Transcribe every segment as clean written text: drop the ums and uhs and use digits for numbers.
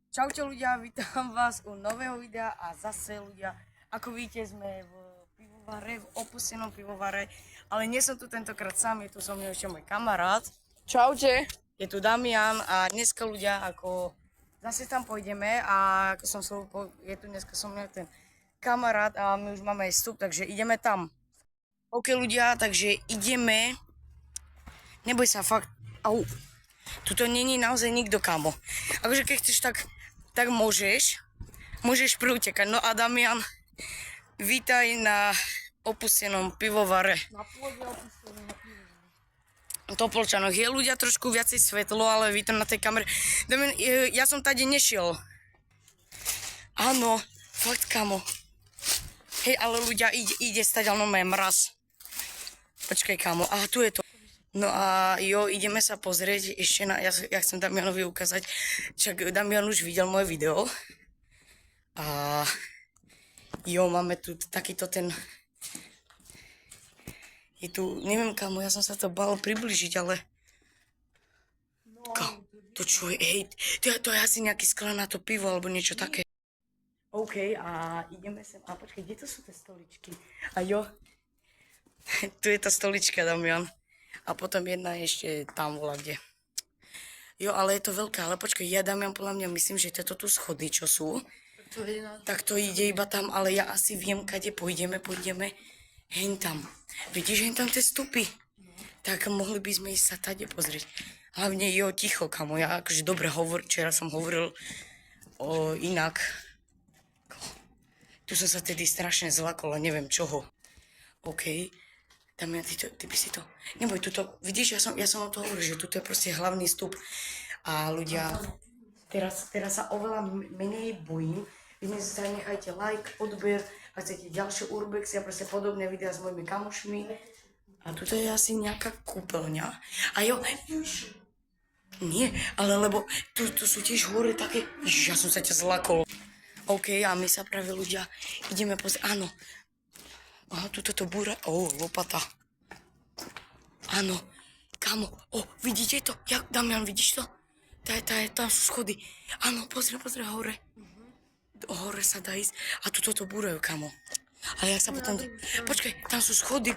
Čaute ľudia, vítam vás u nového videa a zase ľudia, ako vidíte sme v pivovare, v opustenom pivovare, ale nie som tu tentokrát sám, je tu so mnou ešte môj kamarát. Čaute. Je tu Damian a dneska ľudia, ako zase tam pôjdeme a ako som je tu dneska so mnou ten kamarát a my už máme aj vstup, takže ideme tam. OK ľudia, takže ideme, neboj sa fakt, au. Tuto není naozaj nikto, kamo. Akože keď chceš, tak môžeš preutekať. No a Damian, vítaj na opustenom pivovare. Na pôde opusteného pivovare. Topolčanoch je ľudia trošku viacej svetlo, ale vy to na tej kamere. Damian, ja som tady nešiel. Áno, fakt, kamo. Hej, ale ľudia, ide stať, ale máme mraz. Počkaj, kamo, aha, tu je to. No a jo, ideme sa pozrieť ešte na, ja chcem Damianovi ukázať, čak Damian už videl moje video. A jo, máme tu takýto ten, je tu, neviem kamo, ja som sa to bál približiť, ale to čo je, hej, to je asi nejaký skla na to pivo, alebo niečo také. OK, a ideme sem, a počkej, kde to sú tie stoličky? A jo, tu je tá stolička, Damian. A potom jedna ešte tam bola kde. Jo, ale je to veľká, ale počkaj, ja Damian, podľa mňa myslím, že tieto tu schody, čo sú, tak to ide iba tam, ale ja asi viem, kade pôjdeme hen tam. Vidíš hen tam tie stupy? Tak mohli by sme ísť sa tade pozrieť. Hlavne jo, ticho, kamo, ja akože dobre včera som hovoril inak. Tu som sa tedy strašne zlakol a neviem čoho. OK. Damian, ty by si to... Neboj, tuto, vidíš, ja som o to hovoril, že tuto je proste hlavný stup. A ľudia, teraz sa oveľa menej bojím. Vy sa nechajte like, odber, ak chcete ďalšie urbexy a proste podobné videá s mojimi kamošmi. A tuto je asi nejaká kúpeľňa. A jo, nie, ale lebo tu sú tiež hore také... Ježiš, ja som sa ťa zlakol. OK, a my sa práve ľudia ideme pozrieť, áno. Aha, tuto to búra, lopata. Áno, kamo, vidíte to? Damian, vidíš to? Tam sú schody. Áno, pozri hore. Hore sa dá ísť. A tuto to búrajú, kamo. A ja sa potom... Počkaj, tam sú schody.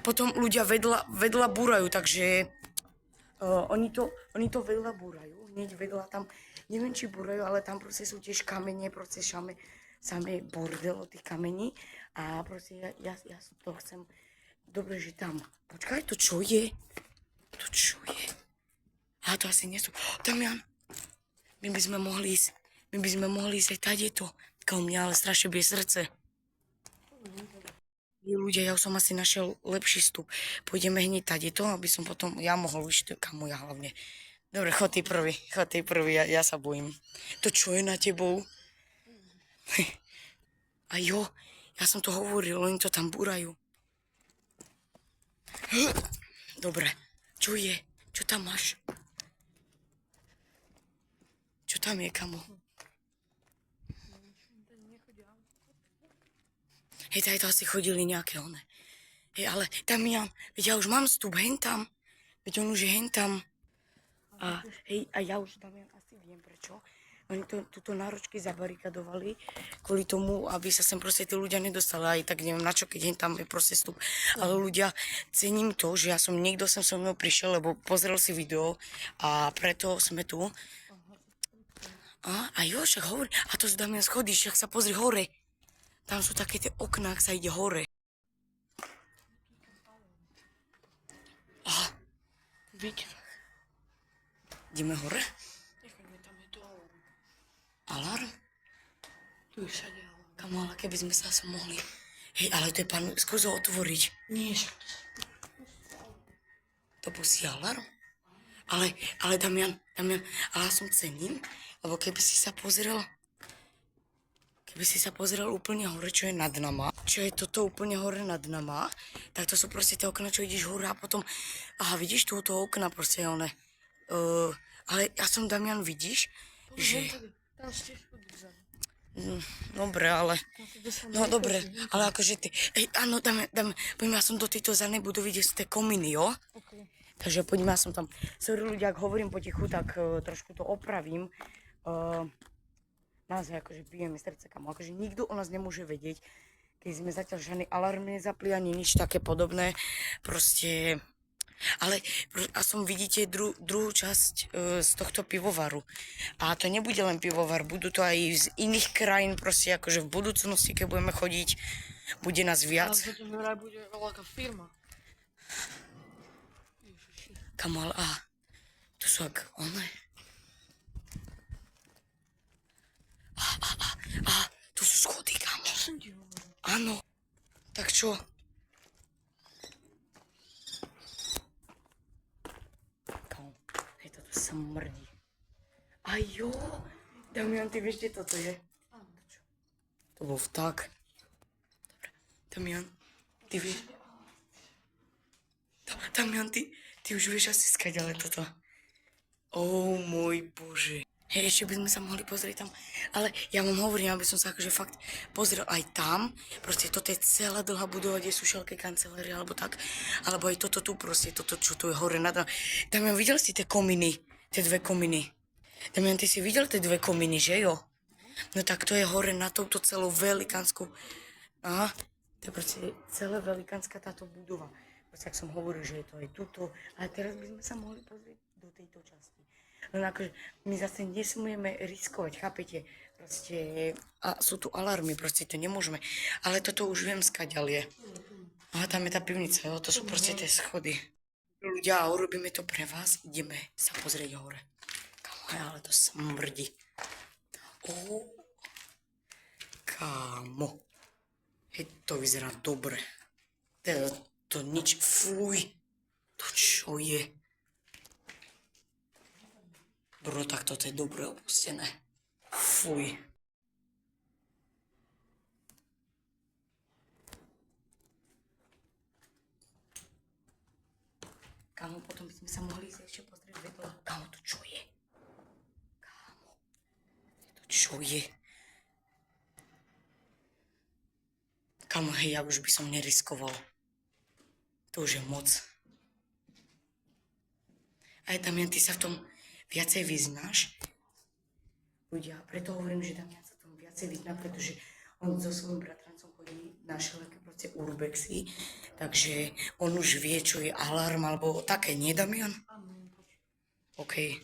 Potom ľudia vedľa búrajú, takže... Oni to vedľa búrajú. Hneď vedľa tam... Neviem, či búrajú, ale tam proste sú tiež kamene, proste samé bordel od tých kamení. A proste ja to chcem... Dobre, že tam... Počkaj, to čo je? A to asi nie sú... Damian, my by sme mohli ísť aj tadeto. Kao mňa ale strašne bije srdce. Ľudia, ja som asi našiel lepší stup. Pôjdeme hneď tadeto, aby som potom... Ja mohol ísť, kamo, ja hlavne. Dobre, chod ty prvý, ja sa bojím. To čo je na tebou? A jo, ja som to hovoril, oni to tam búrajú. Dobre, čo je? Čo tam máš? Čo tam je, kamo? Hej, tady to asi chodili nejaké one. Hej, ale Damian, veď ja už mám vstup hentam. Veď on už je hentam. A hej, a ja už, Damian, asi viem prečo. Oni túto náročky zabarikadovali kvôli tomu, aby sa sem proste tí ľudia nedostali. Aj tak neviem na čo, keď tam je proste vstup. Ale ľudia, cením to, že ja som niekto sem so mnou prišiel, lebo pozrel si video a preto sme tu. A jo, však hovorí. A to sú Damian schody, však sa pozri hore. Tam sú také tie okná, ak sa ide hore. Aha. Vidíte. Ideme hore? Nechajme, tam je to alarm. Alarm? Tu je všade alarm. Kamo, ale keby sme sa asi mohli... Hej, ale to je pán, skús ho otvoriť. Nie, však To pustí alarm? Ale Damian, ale ja som cením, lebo keby si sa pozrel úplne hore, čo je nad nama, čo je toto úplne hore nad nama, tak to sú proste tie okna, čo ideš hore a potom, aha, vidíš túto okna, proste one, ale ja som, Damian, vidíš, že... tam ste schody vzadu. Dobre, ale... No dobre, ale akože ty... Hej, áno, dáme, poďme, ja som do tejto zadnej budovy, kde sú tie komíny, jo? Okay. Takže poďme, ja som tam... Sorry ľudia, ak hovorím potichu, tak trošku to opravím. naozaj akože bijeme srdce, kamo. Akože nikto o nás nemôže vedieť, keď sme zatiaľ žiadny alarm nezapli ani nič také podobné. Proste... Ale a som vidíte druhú časť z tohto pivovaru. A to nebude len pivovar, budú to aj z iných krajín, proste akože v budúcnosti, keď budeme chodiť, bude nás viac. Ale to vraj bude veľká firma. Ježiši. Kamo, ale to sú ak one. To sú schody, kamo. Čo som ti hovoril? Áno. Tak čo? Kamo, hej, toto smrdí. A jo, Damian, ty vieš, kde toto je? To bol vták. Dobre, Damian, ty vieš? Damian, ty už vieš asi skať, ale toto. Ó, môj Bože. Hej, ešte by sme sa mohli pozrieť tam, ale ja vám hovorím, aby som sa akože fakt pozrel aj tam, proste toto je celá dlhá budova, kde sú všelké kancelárie alebo tak, alebo aj toto tu proste, toto čo tu je hore nad... Damian, videl si tie kominy, tie dve kominy? Damian, ty si videl tie dve kominy, že jo? No tak to je hore na touto celou velikánskou... Aha, to je proste celá velikánska táto budova. Proste, ak som hovoril, že je to aj tuto, ale teraz by sme sa mohli pozrieť do tejto časti. Len akože my zase nesmieme riskovať, chápete? Proste, a sú tu alarmy, proste to nemôžeme. Ale toto už viem, skaďal je. Aha, tam je tá pivnica, jo? To sú proste tie schody. Ľudia, urobíme to pre vás, ideme sa pozrieť hore. Kámo, ale to smrdí. Ó, kámo. Hej, to vyzerá dobre. To nič, fuj. To čo je? Bro, tak toto je dobre opustené. Fuj. Kámo, potom by sme sa mohli ísť ešte pozrieť vedľa. Kámo, to čo je? Kámo, to čo je? Kámo, hej, ja už by som neriskoval. To už je moc. Aj Damian, ty sa v tom viacej vyznáš. Ľudia, preto hovorím, že Damian sa v tom viacej vyzná, pretože on so svojím bratrancom chodí na všelijaké proste urbexy, takže on už vie, čo je alarm, alebo také, nie Damian? OK.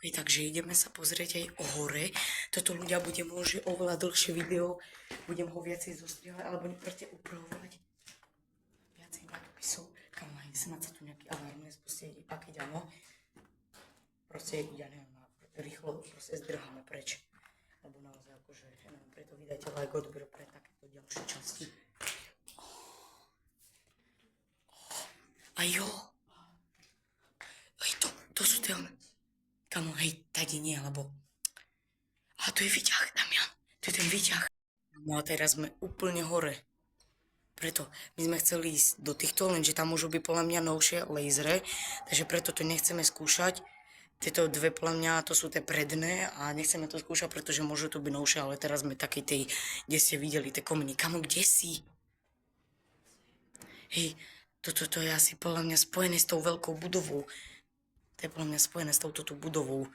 Takže ideme sa pozrieť aj o hore. Toto ľudia bude môže oveľa dlhšie video, budem ho viacej zostrievať, alebo proste upravovať. Viacej nadpisov. Kam aj snad sa tu nejaký alarm nespustí, a keď áno, proste, ja neviem, rýchlo proste zdrháme preč. Lebo naozaj akože, ja neviem, preto vydajte like, odber pre takéto ďalšie časti. A jo. Hej, to sú tie... Kamo, hej, tady nie, lebo... A to je výťah, Damian. To je ten výťah. No a teraz sme úplne hore. Preto my sme chceli ísť do týchto, lenže tam môžu byť podľa mňa novšie lasery, takže preto to nechceme skúšať. Tieto dve podľa mňa to sú tie predné a nechceme to skúšať, pretože môžu to byť novšie, ale teraz sme takej tej, kde ste videli tie kominy. Kamo, kde si? Hej, toto je asi podľa mňa spojené s tou veľkou budovou. To je podľa mňa spojené s touto budovou.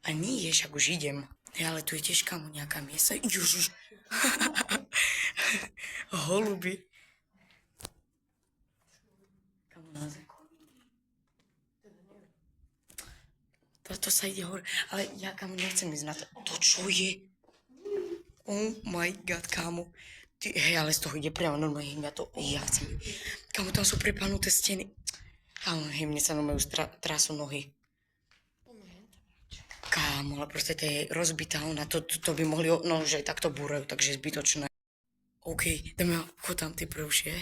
A nie, však už idem. Hej, ale tu je tiež kamo nejaká miesa. Ježiš. Holuby. Kamo, naozaj. To sa ide hore, ale ja kamo nechcem ísť na to. To čo je? Oh my god, kámo. Hej, ale z toho ide priamo normálne hymňa to. Ja chcem. Kámo, tam sú prepánuté steny. Kámo, hej, mne sa normálne už trású nohy. Kámo, ale proste to je rozbitá ona. To by mohli, no že takto búrajú, takže je zbytočné. OK, dáme ho tam ty prvšie.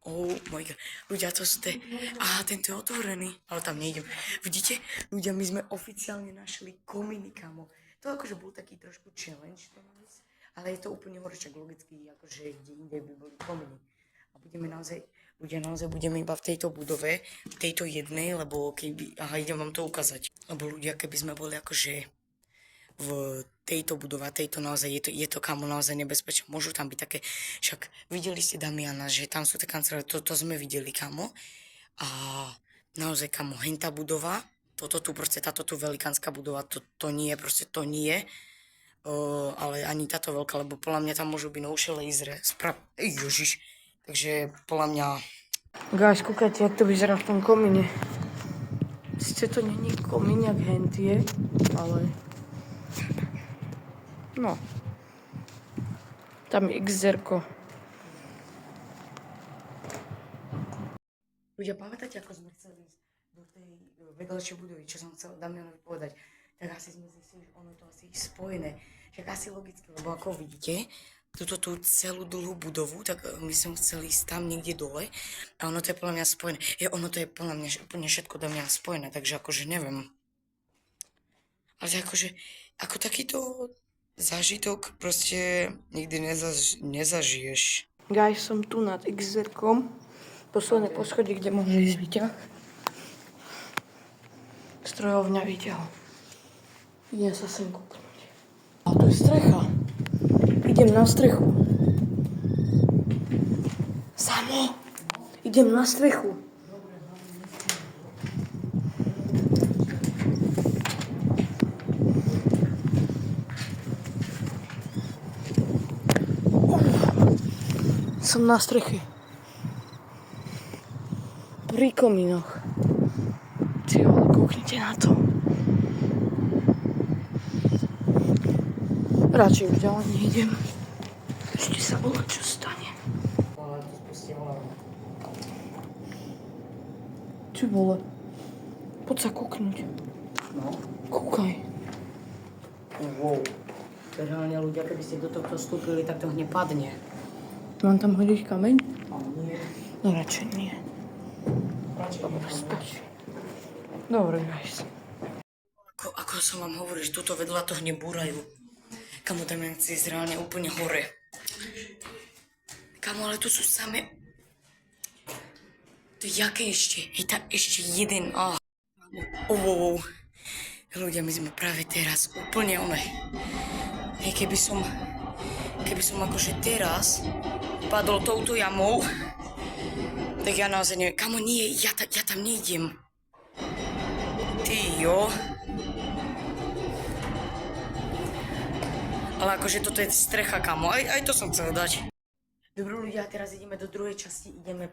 Oh my god, ľudia, to ste... Tento je otvorený, ale tam nejdem. Vidíte, ľudia, my sme oficiálne našli kominy, kamo. To akože bol taký trošku challenge, ale je to úplne horšie, logicky, akože kde inde by boli kominy. A budeme naozaj, ľudia, naozaj budeme iba v tejto budove, v tejto jednej, lebo keby... idem vám to ukázať. Lebo ľudia, keby sme boli akože v tejto budove, tejto naozaj, je to kamo naozaj nebezpečné. Môžu tam byť také, však videli ste Damiana, že tam sú tie kancelárie, to sme videli kamo. A naozaj kamo, hentá budova, toto tu proste, táto tu velikánska budova, to nie, proste to nie. Ale ani táto veľká, lebo podľa mňa tam môžu byť novšie lasery. Ježiš. Takže podľa mňa... Guys, kúkajte, jak to vyzerá v tom komíne. Sice to není komín, jak hentie, ale... No. Tam je XR-ko. Ľudia, pamätáte, ako sme chceli ísť do tej vedľajšej budovy, čo som chcel Damianovi povedať? Tak asi sme zistili, že ono to asi je spojené. Však asi logicky, lebo ako vidíte, túto tú celú dlhú budovu, tak my sme chceli ísť tam niekde dole a ono to je podľa mňa spojené. Ono to je podľa mňa úplne všetko Damian spojené, takže akože neviem. Ale akože, ako takýto zážitok proste nikdy nezažiješ. Guys, som tu nad XR-kom. Posledné poschodí, kde môže ísť výťah. Strojovňa výťahu. Idem sa sem kúknúť. A to je strecha. Idem na strechu. Samo! Idem na strechu. Som na streche. Pri komínoch. Ty vole, kúknite na to. Radšej už ďalej nejdem. Ešte sa volá, čo stane. Ty vole. Poď sa kúknuť. No. Kúkaj. Wow. Reálne ľudia, keby ste do tohto vstúpili, tak to hneď padne. Mám tam hodiť kameň? Nie. No radšej nie. Dobre, stačí. Dobre, guys. Ako som vám hovoril, že tuto vedľa to hneď búrajú. Kamo, tam ja chci ísť reálne úplne hore. Kamo, ale tu sú samé... To je jaké ešte? Je tam ešte jeden... Wow. Ľudia, my sme práve teraz úplne one. Hej, keby som akože teraz padol touto jamou, tak ja naozaj neviem. Kamo, nie, ja tam nejdem. Ty jo. Ale akože toto je strecha, kamo. Aj to som chcel dať. Dobre ľudia, teraz ideme do druhej časti. Ideme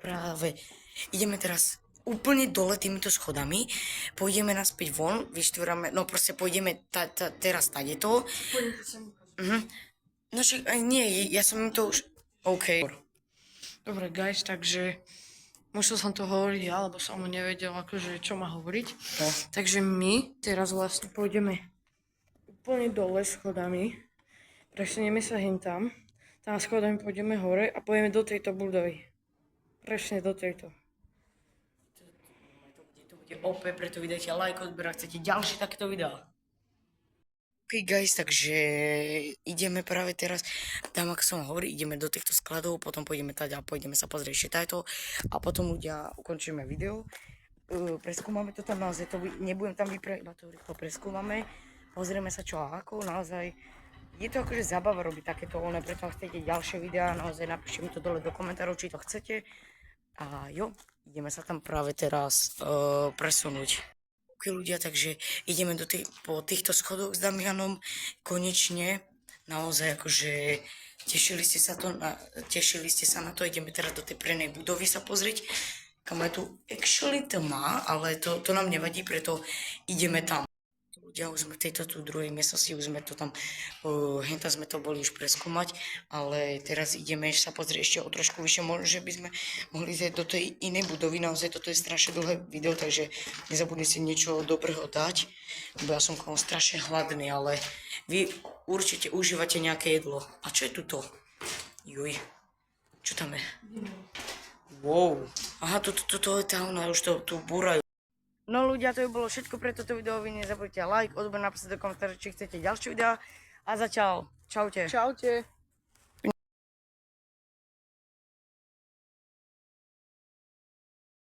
teraz úplne dole týmito schodami. Pôjdeme naspäť von, vyštvorame, no proste pôjdeme teraz tadeto. No však nie, ja som im to už... OK. Dobre, guys, takže musel som to hovoriť ja, lebo som mu nevedel, akože, čo má hovoriť. No. Takže my teraz vlastne pôjdeme úplne dole schodami. Presuneme sa tam. Tam schodami pôjdeme hore a pôjdeme do tejto budovy. Presne do tejto. To bude OP, preto vydajte like, odber, ak chcete ďalšie takéto videá. OK guys, takže ideme práve teraz, tam ako som hovoril, ideme do týchto skladov, potom pôjdeme tady a pôjdeme sa pozrieť ešte tajto a potom ľudia ukončíme video. Preskúmame to tam naozaj, nebudem tam vyprávať, iba to rýchlo preskúmame, pozrieme sa čo a ako, naozaj je to akože zábava robiť takéto voľné, preto ak chcete ďalšie videá, naozaj napíšte mi to dole do komentárov, či to chcete. A jo, ideme sa tam práve teraz presunúť. OK ľudia, takže ideme po týchto schodoch s Damianom, konečne, naozaj akože tešili ste sa na to, ideme teraz do tej prenej budovy sa pozrieť, kam je tu actually tma, ale to nám nevadí, preto ideme tam. Ľudia, už sme v tejto tu druhej miestnosti, už sme to tam, henta sme to boli už preskúmať, ale teraz ideme sa pozrieť ešte o trošku vyššie, možno, že by sme mohli ísť do tej inej budovy, naozaj toto je strašne dlhé video, takže nezabudnite si niečo dobrého dať, lebo ja som komu strašne hladný, ale vy určite užívate nejaké jedlo. A čo je tuto? Juj, čo tam je? Wow, aha, toto je tá ona, už to tu búrajú. No ľudia, to by bolo všetko pre toto video, vy nezabudnite like, odber, napísať do komentářov, či chcete ďalšie videá a zatiaľ, čaute. Čaute.